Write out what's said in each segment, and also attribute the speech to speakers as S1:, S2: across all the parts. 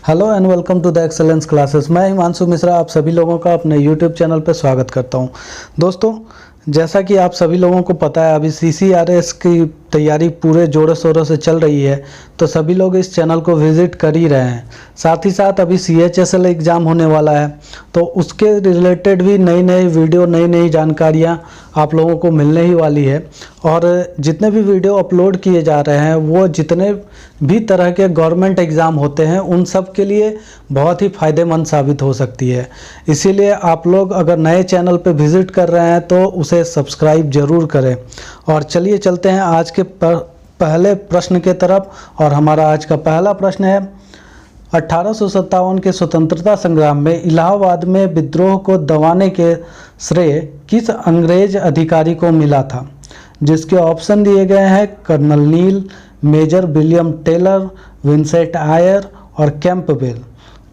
S1: Hello and welcome to the excellence classes. मैं हिमांशु मिश्रा आप सभी लोगों का अपने यूट्यूब चैनल पर स्वागत करता हूं। दोस्तों, जैसा कि आप सभी लोगों को पता है, अभी CCRS की तैयारी पूरे जोरों शोरों से चल रही है, तो सभी लोग इस चैनल को विज़िट कर ही रहे हैं। साथ ही साथ अभी CHSL एग्ज़ाम होने वाला है, तो उसके रिलेटेड भी नई नई वीडियो, नई नई जानकारियाँ आप लोगों को मिलने ही वाली है। और जितने भी वीडियो अपलोड किए जा रहे हैं वो जितने भी तरह के गवर्नमेंट एग्ज़ाम होते हैं उन सब के लिए बहुत ही फ़ायदेमंद साबित हो सकती है। इसीलिए आप लोग अगर नए चैनल पर विज़िट कर रहे हैं तो उसे सब्सक्राइब ज़रूर करें। और चलिए चलते हैं आज के पहले प्रश्न के तरफ। और हमारा आज का पहला प्रश्न है, 1857 के स्वतंत्रता संग्राम में इलाहाबाद में विद्रोह को दबाने के श्रेय किस अंग्रेज अधिकारी को मिला था? जिसके ऑप्शन दिए गए हैं colonel Neill, major William Taylor, Vincent Eyre और कैंपबेल।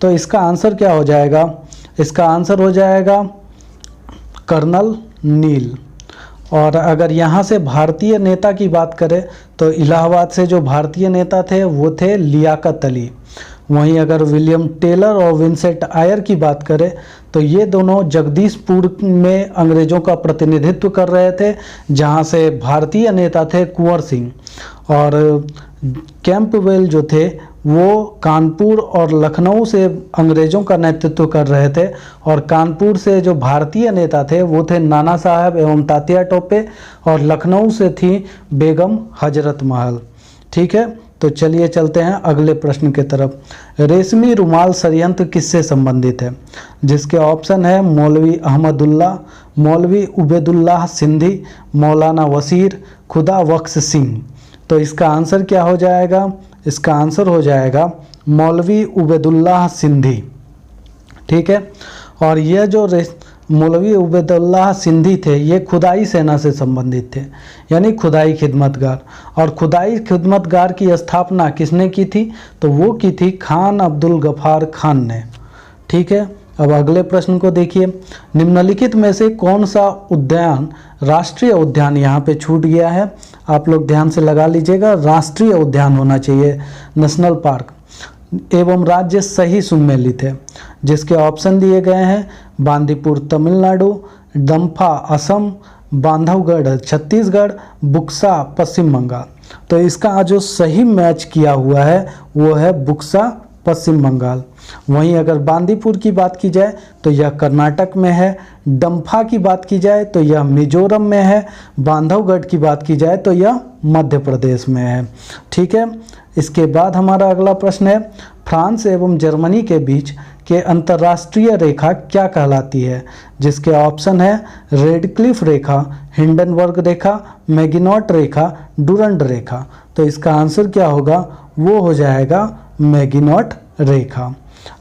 S1: तो इसका आंसर क्या हो जाएगा? इसका आंसर हो जाएगा कर्नल नील। और अगर यहाँ से भारतीय नेता की बात करें तो इलाहाबाद से जो भारतीय नेता थे वो थे लियाकत अली। वहीं अगर विलियम टेलर और विंसेंट आयर की बात करें तो ये दोनों जगदीशपुर में अंग्रेज़ों का प्रतिनिधित्व कर रहे थे, जहाँ से भारतीय नेता थे कुंवर सिंह। और कैंपबेल जो थे वो कानपुर और लखनऊ से अंग्रेज़ों का नेतृत्व कर रहे थे। और कानपुर से जो भारतीय नेता थे वो थे नाना साहब एवं तात्या टोपे, और लखनऊ से थी बेगम हजरत महल। ठीक है, तो चलिए चलते हैं अगले प्रश्न की तरफ। रेशमी रुमाल षड्यंत्र किससे संबंधित है? जिसके ऑप्शन है मौलवी अहमदुल्ला, मौलवी उबैदुल्लाह सिंधी, मौलाना वसीर, खुदा बख्श सिंह। तो इसका आंसर क्या हो जाएगा? इसका आंसर हो जाएगा मौलवी उबैदुल्लाह सिंधी। ठीक है, और यह जो मौलवी उबैदुल्लाह सिंधी थे ये खुदाई सेना से संबंधित थे, यानी खुदाई खिदमतगार। और खुदाई खिदमतगार की स्थापना किसने की थी? तो वो की थी खान अब्दुल गफ्फार खान ने। ठीक है, अब अगले प्रश्न को देखिए। निम्नलिखित में से कौन सा उद्यान राष्ट्रीय उद्यान यहाँ पे छूट गया है? आप लोग ध्यान से लगा लीजिएगा, राष्ट्रीय उद्यान होना चाहिए, नेशनल पार्क एवं राज्य सही सुमेलित है। जिसके ऑप्शन दिए गए हैं बांदीपुर तमिलनाडु, दम्फा असम, बांधवगढ़ छत्तीसगढ़, बुक्सा पश्चिम बंगाल। तो इसका जो सही मैच किया हुआ है वो है बुक्सा पश्चिम बंगाल। वहीं अगर बांदीपुर की बात की जाए तो यह कर्नाटक में है, डम्फा की बात की जाए तो यह मिजोरम में है, बांधवगढ़ की बात की जाए तो यह मध्य प्रदेश में है। ठीक है, इसके बाद हमारा अगला प्रश्न है, फ्रांस एवं जर्मनी के बीच के अंतर्राष्ट्रीय रेखा क्या कहलाती है? जिसके ऑप्शन है रेडक्लिफ रेखा, हिंडनबर्ग रेखा, मैगिनॉट रेखा, डुरंड रेखा। तो इसका आंसर क्या होगा? वो हो जाएगा मैगिनॉट रेखा।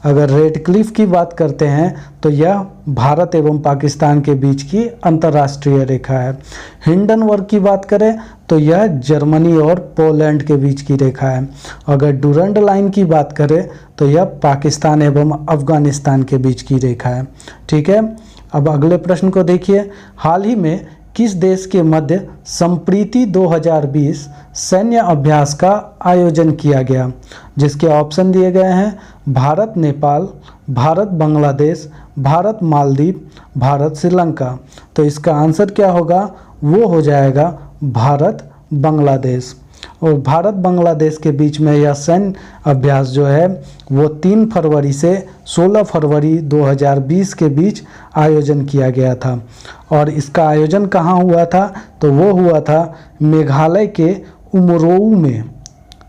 S1: अगर रेडक्लिफ की बात करते हैं तो यह भारत एवं पाकिस्तान के बीच की अंतर्राष्ट्रीय रेखा है। हिंडनबर्ग की बात करें तो यह जर्मनी और पोलैंड के बीच की रेखा है। अगर डुरंड लाइन की बात करें तो यह पाकिस्तान एवं अफगानिस्तान के बीच की रेखा है। ठीक है, अब अगले प्रश्न को देखिए। हाल ही में किस देश के मध्य संप्रीति 2020 सैन्य अभ्यास का आयोजन किया गया? जिसके ऑप्शन दिए गए हैं भारत नेपाल, भारत बांग्लादेश, भारत मालदीव, भारत श्रीलंका। तो इसका आंसर क्या होगा? वो हो जाएगा भारत बांग्लादेश। और भारत बांग्लादेश के बीच में यह सैन्य अभ्यास जो है वो 3 फरवरी से 16 फरवरी 2020 के बीच आयोजन किया गया था। और इसका आयोजन कहाँ हुआ था? तो वो हुआ था मेघालय के उमरोऊ में।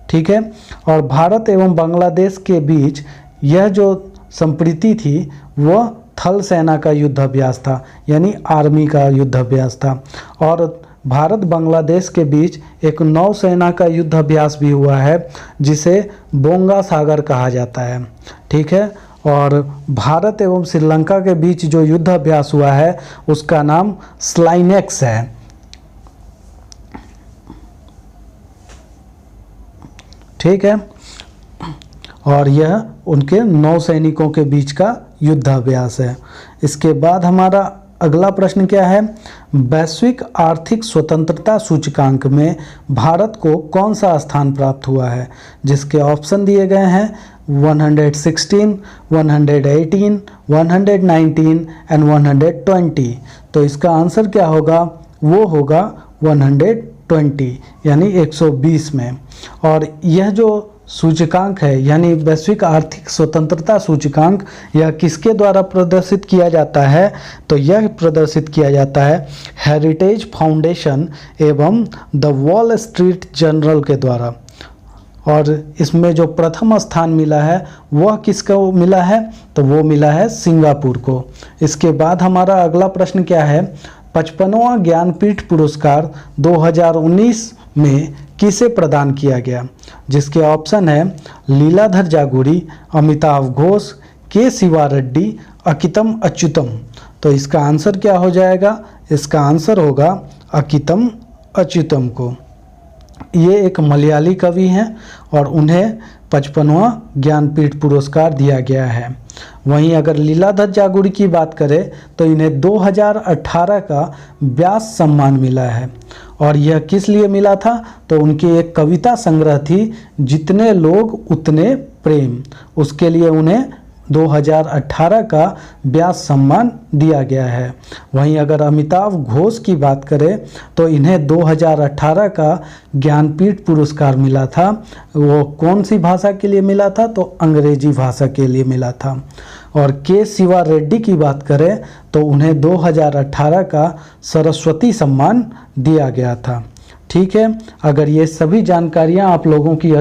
S1: ठीक है, और भारत एवं बांग्लादेश के बीच यह जो संप्रीति थी वह थल सेना का युद्ध अभ्यास था, यानी आर्मी का युद्ध अभ्यास था। और भारत बांग्लादेश के बीच एक नौसेना का युद्ध अभ्यास भी हुआ है जिसे बोंगा सागर कहा जाता है। ठीक है, और भारत एवं श्रीलंका के बीच जो युद्ध अभ्यास हुआ है उसका नाम स्लाइनेक्स है। ठीक है, और यह उनके नौसैनिकों के बीच का युद्ध अभ्यास है। इसके बाद हमारा अगला प्रश्न क्या है? वैश्विक आर्थिक स्वतंत्रता सूचकांक में भारत को कौन सा स्थान प्राप्त हुआ है? जिसके ऑप्शन दिए गए हैं 116, 118, 119 एंड 120। तो इसका आंसर क्या होगा? वो होगा 120 यानी 120 में। और यह जो सूचकांक है यानी वैश्विक आर्थिक स्वतंत्रता सूचकांक, यह किसके द्वारा प्रदर्शित किया जाता है? तो यह प्रदर्शित किया जाता है हेरिटेज फाउंडेशन एवं द वॉल स्ट्रीट जर्नल के द्वारा। और इसमें जो प्रथम स्थान मिला है वह किसको मिला है? तो वो मिला है सिंगापुर को। इसके बाद हमारा अगला प्रश्न क्या है? 55वां ज्ञानपीठ पुरस्कार 2019 में किसे प्रदान किया गया? जिसके ऑप्शन है लीलाधर जागुरी, अमिताभ घोष, के शिवा रेड्डी, अकितम अच्युतम। तो इसका आंसर क्या हो जाएगा? इसका आंसर होगा अकितम अच्युतम को। ये एक मलयाली कवि हैं और उन्हें 55वां ज्ञानपीठ पुरस्कार दिया गया है। वहीं अगर लीलाधर जागुरी की बात करें तो इन्हें 2018 का व्यास सम्मान मिला है। और यह किस लिए मिला था? तो उनकी एक कविता संग्रह थी जितने लोग उतने प्रेम, उसके लिए उन्हें 2018 का व्यास सम्मान दिया गया है। वहीं अगर अमिताभ घोष की बात करें तो इन्हें 2018 का ज्ञानपीठ पुरस्कार मिला था। वो कौन सी भाषा के लिए मिला था? तो अंग्रेजी भाषा के लिए मिला था। और के शिवा रेड्डी की बात करें तो उन्हें 2018 का सरस्वती सम्मान दिया गया था। ठीक है, अगर ये सभी जानकारियाँ आप लोगों की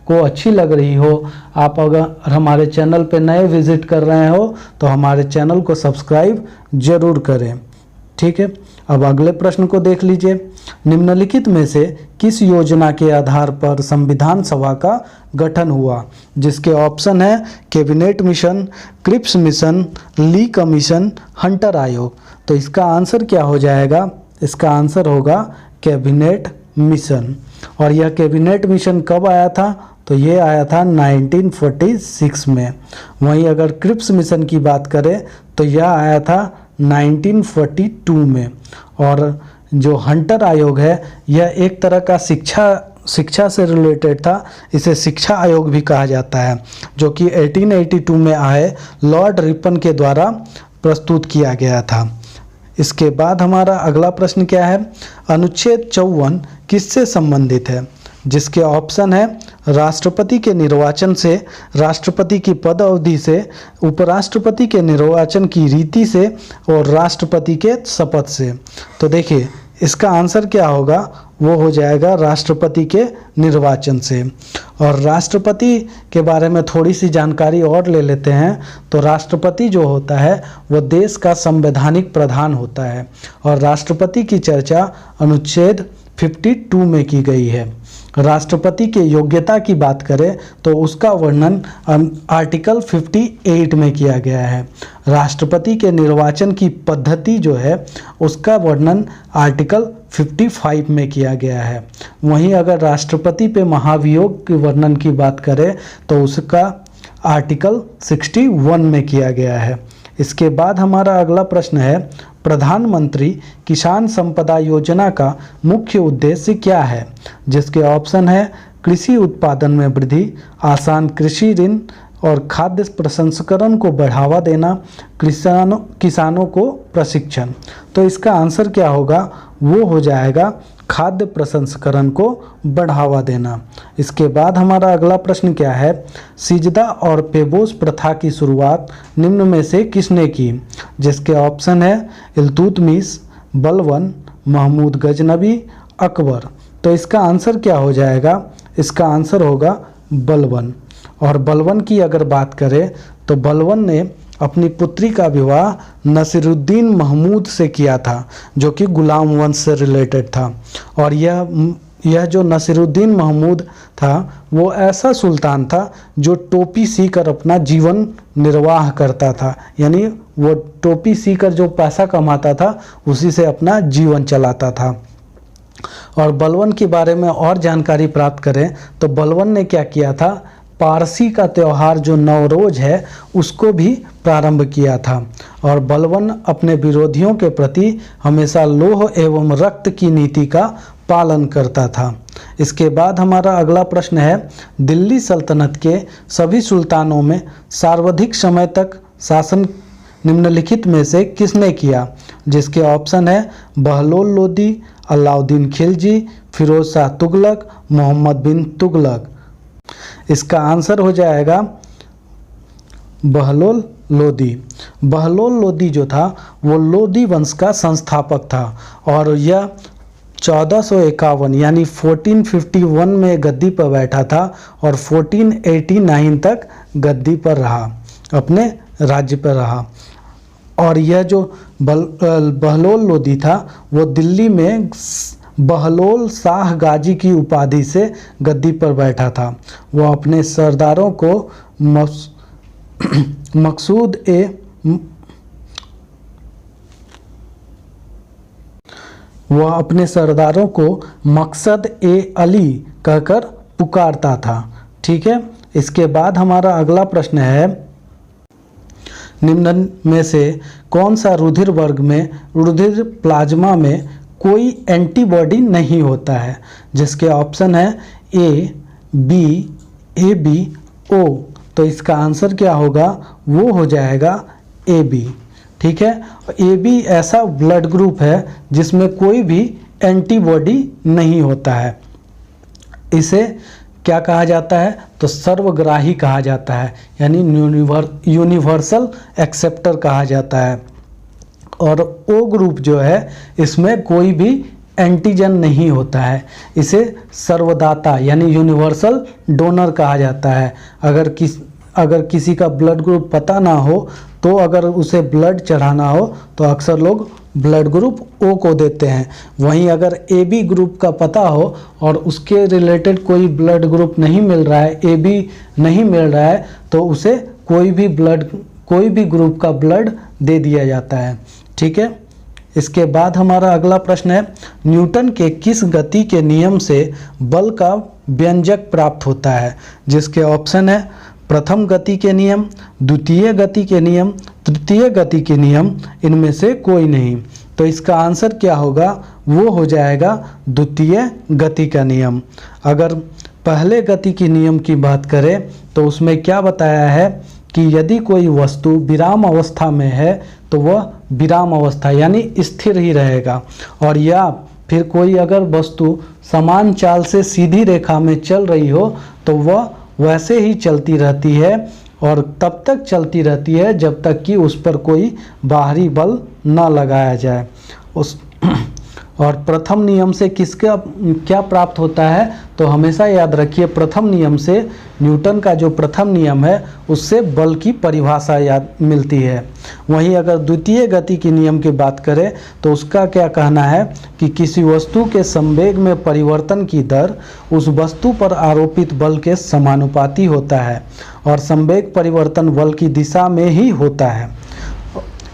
S1: को अच्छी लग रही हो, आप अगर हमारे चैनल पे नए विजिट कर रहे हो तो हमारे चैनल को सब्सक्राइब जरूर करें। ठीक है, अब अगले प्रश्न को देख लीजिए। निम्नलिखित में से किस योजना के आधार पर संविधान सभा का गठन हुआ? जिसके ऑप्शन है कैबिनेट मिशन, क्रिप्स मिशन, ली कमीशन, हंटर आयोग। तो इसका आंसर क्या हो जाएगा? इसका आंसर होगा कैबिनेट मिशन। और यह कैबिनेट मिशन कब आया था? तो ये आया था 1946 में। वहीं अगर क्रिप्स मिशन की बात करें तो यह आया था 1942 में। और जो हंटर आयोग है यह एक तरह का शिक्षा से रिलेटेड था, इसे शिक्षा आयोग भी कहा जाता है, जो कि 1882 में आए लॉर्ड रिपन के द्वारा प्रस्तुत किया गया था। इसके बाद हमारा अगला प्रश्न क्या है? अनुच्छेद 54 किससे संबंधित है? जिसके ऑप्शन है राष्ट्रपति के निर्वाचन से, राष्ट्रपति की पद अवधि से, उपराष्ट्रपति के निर्वाचन की रीति से और राष्ट्रपति के शपथ से। तो देखिए इसका आंसर क्या होगा? वो हो जाएगा राष्ट्रपति के निर्वाचन से। और राष्ट्रपति के बारे में थोड़ी सी जानकारी और ले लेते हैं। तो राष्ट्रपति जो होता है वो देश का संवैधानिक प्रधान होता है। और राष्ट्रपति की चर्चा अनुच्छेद 52 में की गई है। राष्ट्रपति के योग्यता की बात करें तो उसका वर्णन आर्टिकल 58 में किया गया है। राष्ट्रपति के निर्वाचन की पद्धति जो है उसका वर्णन आर्टिकल 55 में किया गया है। वहीं अगर राष्ट्रपति पे महाभियोग के वर्णन की बात करें तो उसका आर्टिकल 61 में किया गया है। इसके बाद हमारा अगला प्रश्न है प्रधानमंत्री किसान संपदा योजना का मुख्य उद्देश्य क्या है? जिसके ऑप्शन है कृषि उत्पादन में वृद्धि, आसान कृषि ऋण और खाद्य प्रसंस्करण को बढ़ावा देना, किसानों को प्रशिक्षण। तो इसका आंसर क्या होगा? वो हो जाएगा खाद्य प्रसंस्करण को बढ़ावा देना। इसके बाद हमारा अगला प्रश्न क्या है? सिजदा और पेबोस प्रथा की शुरुआत निम्न में से किसने की? जिसके ऑप्शन है इल्तुतमिश, बलबन, महमूद गजनबी, अकबर। तो इसका आंसर क्या हो जाएगा? इसका आंसर होगा बलबन। और बलबन की अगर बात करें तो बलबन ने अपनी पुत्री का विवाह नसीरुद्दीन महमूद से किया था, जो कि गुलाम वंश से रिलेटेड था। और यह जो नसीरुद्दीन महमूद था वो ऐसा सुल्तान था जो टोपी सीकर अपना जीवन निर्वाह करता था, यानी वो टोपी सीकर जो पैसा कमाता था उसी से अपना जीवन चलाता था। और बलबन के बारे में और जानकारी प्राप्त करें तो बलबन ने क्या किया था? पारसी का त्यौहार जो नवरोज है उसको भी प्रारंभ किया था। और बलबन अपने विरोधियों के प्रति हमेशा लोह एवं रक्त की नीति का पालन करता था। इसके बाद हमारा अगला प्रश्न है, दिल्ली सल्तनत के सभी सुल्तानों में सर्वाधिक समय तक शासन निम्नलिखित में से किसने किया? जिसके ऑप्शन है बहलोल लोदी, अलाउद्दीन खिलजी, फिरोज शाह तुगलक, मोहम्मद बिन तुगलक। इसका आंसर हो जाएगा बहलोल लोदी। बहलोल लोदी जो था वो लोदी वंश का संस्थापक था और यह 1451 यानी 1451 में गद्दी पर बैठा था और 1489 तक गद्दी पर रहा, अपने राज्य पर रहा। और यह जो बहलोल लोदी था वो दिल्ली में बहलोल शाह गाजी की उपाधि से गद्दी पर बैठा था। वो अपने सरदारों को मकसद ए अली कहकर पुकारता था। ठीक है, इसके बाद हमारा अगला प्रश्न है, निम्न में से कौन सा रुधिर वर्ग में रुधिर प्लाज्मा में कोई एंटीबॉडी नहीं होता है? जिसके ऑप्शन है ए बी ओ। तो इसका आंसर क्या होगा? वो हो जाएगा ए बी। ठीक है, ए बी ऐसा ब्लड ग्रुप है जिसमें कोई भी एंटीबॉडी नहीं होता है। इसे क्या कहा जाता है? तो सर्वग्राही कहा जाता है, यानी यूनिवर्सल एक्सेप्टर कहा जाता है। और ओ ग्रुप जो है इसमें कोई भी एंटीजन नहीं होता है, इसे सर्वदाता यानी यूनिवर्सल डोनर कहा जाता है। अगर किसी का ब्लड ग्रुप पता ना हो तो अगर उसे ब्लड चढ़ाना हो तो अक्सर लोग ब्लड ग्रुप ओ को देते हैं। वहीं अगर ए बी ग्रुप का पता हो और उसके रिलेटेड कोई ब्लड ग्रुप नहीं मिल रहा है, ए बी नहीं मिल रहा है, तो उसे कोई भी ग्रुप का ब्लड दे दिया जाता है। ठीक है, इसके बाद हमारा अगला प्रश्न है, न्यूटन के किस गति के नियम से बल का व्यंजक प्राप्त होता है? जिसके ऑप्शन है प्रथम गति के नियम, द्वितीय गति के नियम, तृतीय गति के नियम, इनमें से कोई नहीं। तो इसका आंसर क्या होगा? वो हो जाएगा द्वितीय गति का नियम। अगर पहले गति के नियम की बात करें तो उसमें क्या बताया है कि यदि कोई वस्तु विराम अवस्था में है तो वह विराम अवस्था यानी स्थिर ही रहेगा, और या फिर कोई अगर वस्तु समान चाल से सीधी रेखा में चल रही हो तो वह वैसे ही चलती रहती है और तब तक चलती रहती है जब तक कि उस पर कोई बाहरी बल न लगाया जाए। और प्रथम नियम से किसका क्या प्राप्त होता है? तो हमेशा याद रखिए, प्रथम नियम से, न्यूटन का जो प्रथम नियम है उससे बल की परिभाषा याद मिलती है। वहीं अगर द्वितीय गति के नियम की बात करें तो उसका क्या कहना है कि किसी वस्तु के संवेग में परिवर्तन की दर उस वस्तु पर आरोपित बल के समानुपाती होता है और संवेग परिवर्तन बल की दिशा में ही होता है।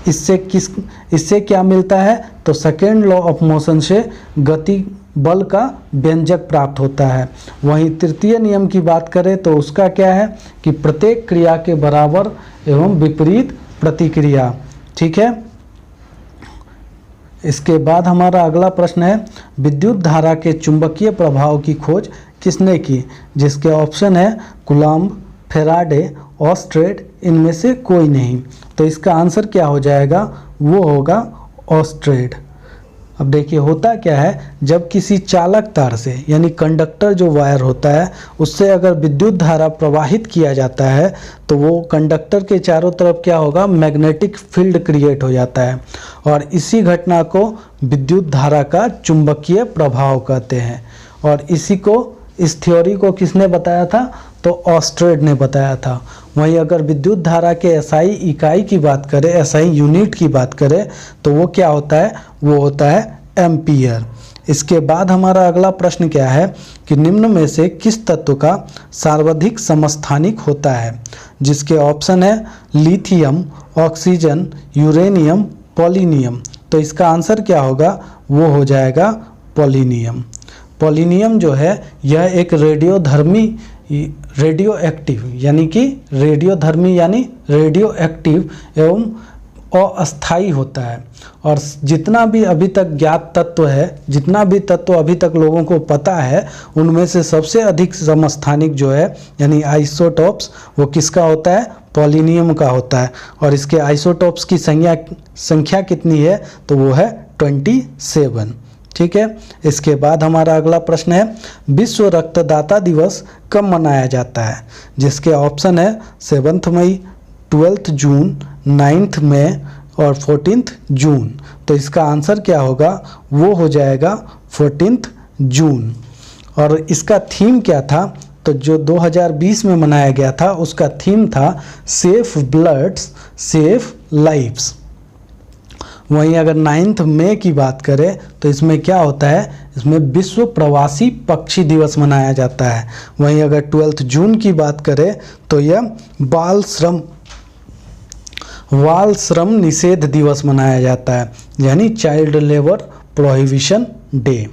S1: इससे क्या मिलता है? तो सेकेंड लॉ ऑफ मोशन से गति बल का व्यंजक प्राप्त होता है। वहीं तृतीय नियम की बात करें तो उसका क्या है कि प्रत्येक क्रिया के बराबर एवं विपरीत प्रतिक्रिया। ठीक है, इसके बाद हमारा अगला प्रश्न है, विद्युत धारा के चुंबकीय प्रभाव की खोज किसने की? जिसके ऑप्शन है कूलॉम्ब, फैराडे, ऑस्ट्रेड, इनमें से कोई नहीं। तो इसका आंसर क्या हो जाएगा? वो होगा ऑस्ट्रेड। अब देखिए होता क्या है, जब किसी चालक तार से यानी कंडक्टर जो वायर होता है उससे अगर विद्युत धारा प्रवाहित किया जाता है तो वो कंडक्टर के चारों तरफ क्या होगा? मैग्नेटिक फील्ड क्रिएट हो जाता है और इसी घटना को विद्युत धारा का चुंबकीय प्रभाव कहते हैं। और इस थ्योरी को किसने बताया था? तो ऑस्ट्रेड ने बताया था। वहीं अगर विद्युत धारा के एसआई इकाई की बात करें, एसआई यूनिट की बात करें तो वो क्या होता है? वो होता है एम्पियर। इसके बाद हमारा अगला प्रश्न क्या है कि निम्न में से किस तत्व का सर्वाधिक समस्थानिक होता है? जिसके ऑप्शन है लिथियम, ऑक्सीजन, यूरेनियम, पोलिनियम। तो इसका आंसर क्या होगा? वो हो जाएगा पोलिनियम। पोलिनियम जो है यह एक रेडियो एक्टिव यानी रेडियो एक्टिव एवं अस्थाई होता है। और जितना भी अभी तक ज्ञात तत्व है, जितना भी तत्व अभी तक लोगों को पता है, उनमें से सबसे अधिक समस्थानिक जो है यानी आइसोटॉप्स, वो किसका होता है? पोलिनियम का होता है। और इसके आइसोटॉप्स की संख्या कितनी है? तो वो है 27। ठीक है। इसके बाद हमारा अगला प्रश्न है, विश्व रक्तदाता दिवस कब मनाया जाता है? जिसके ऑप्शन है 7 मई, 12 जून, 9 मई और 14 जून। तो इसका आंसर क्या होगा? वो हो जाएगा 14 जून। और इसका थीम क्या था? तो जो 2020 में मनाया गया था उसका थीम था सेफ ब्लड्स सेफ लाइफ्स। वहीं अगर 9 मई की बात करें तो इसमें क्या होता है? इसमें विश्व प्रवासी पक्षी दिवस मनाया जाता है। वहीं अगर 12 जून की बात करें तो यह बाल श्रम निषेध दिवस मनाया जाता है, यानी चाइल्ड लेबर प्रोहिबिशन डे।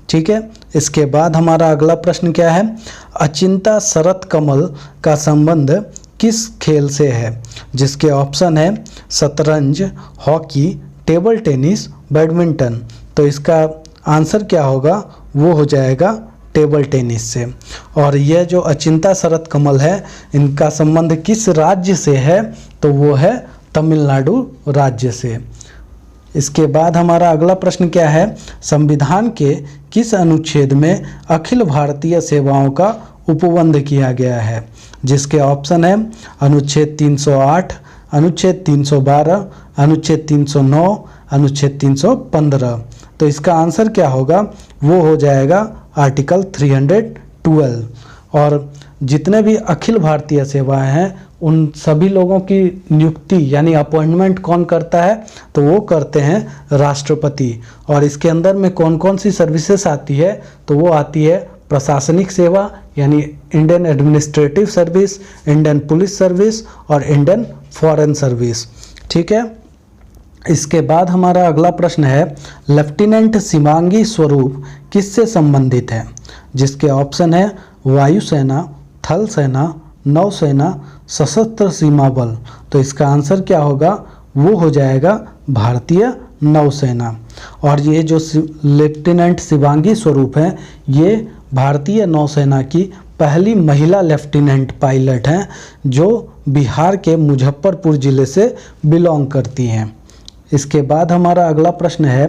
S1: ठीक है। इसके बाद हमारा अगला प्रश्न क्या है? अचिंता शरत कमल का संबंध किस खेल से है? जिसके ऑप्शन है शतरंज, हॉकी, टेबल टेनिस, बैडमिंटन। तो इसका आंसर क्या होगा? वो हो जाएगा टेबल टेनिस से। और यह जो अचिंता शरत कमल है, इनका संबंध किस राज्य से है? तो वो है तमिलनाडु राज्य से। इसके बाद हमारा अगला प्रश्न क्या है? संविधान के किस अनुच्छेद में अखिल भारतीय सेवाओं का उपबंध किया गया है? जिसके ऑप्शन है अनुच्छेद 308, अनुच्छेद 312, अनुच्छेद 309, अनुच्छेद 315। तो इसका आंसर क्या होगा? वो हो जाएगा आर्टिकल 312। और जितने भी अखिल भारतीय सेवाएं हैं उन सभी लोगों की नियुक्ति यानी अपॉइंटमेंट कौन करता है? तो वो करते हैं राष्ट्रपति। और इसके अंदर में कौन कौन सी सर्विसेज आती है? तो वो आती है प्रशासनिक सेवा यानी Indian administrative service, Indian police service और इंडियन फॉरेन सर्विस। ठीक है। इसके बाद हमारा अगला प्रश्न है, लेफ्टिनेंट शिवांगी स्वरूप किससे संबंधित है? जिसके ऑप्शन है वायुसेना, थल सेना, नौसेना, सशस्त्र सीमा बल। तो इसका आंसर क्या होगा? वो हो जाएगा भारतीय नौसेना। और ये जो लेफ्टिनेंट शिवांगी स्वरूप हैं, ये भारतीय नौसेना की पहली महिला लेफ्टिनेंट पायलट हैं जो बिहार के मुजफ्फरपुर ज़िले से बिलोंग करती हैं। इसके बाद हमारा अगला प्रश्न है,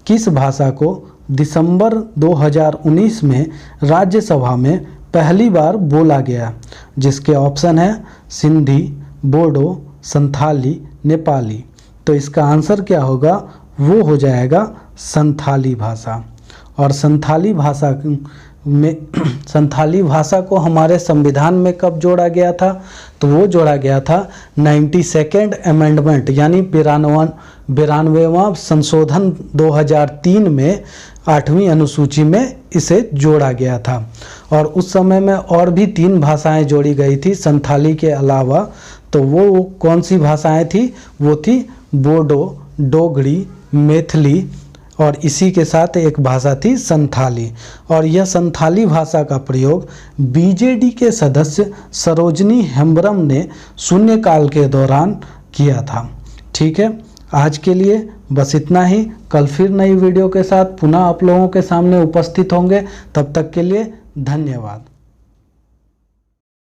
S1: किस भाषा को दिसंबर 2019 में राज्यसभा में पहली बार बोला गया? जिसके ऑप्शन है सिंधी, बोडो, संथाली, नेपाली। तो इसका आंसर क्या होगा? वो हो जाएगा संथाली भाषा। और संथाली भाषा को हमारे संविधान में कब जोड़ा गया था? तो वो जोड़ा गया था 92nd अमेंडमेंट यानी 92वां संशोधन 2003 में 8वीं अनुसूची में इसे जोड़ा गया था। और उस समय में और भी 3 भाषाएं जोड़ी गई थी संथाली के अलावा। तो वो कौन सी भाषाएं थी? वो थी बोडो, डोगरी, मैथिली और इसी के साथ एक भाषा थी संथाली। और यह संथाली भाषा का प्रयोग बीजेडी के सदस्य सरोजनी हेम्ब्रम ने शून्यकाल के दौरान किया था। ठीक है। आज के लिए बस इतना ही। कल फिर नई वीडियो के साथ पुनः आप लोगों के सामने उपस्थित होंगे। तब तक के लिए धन्यवाद।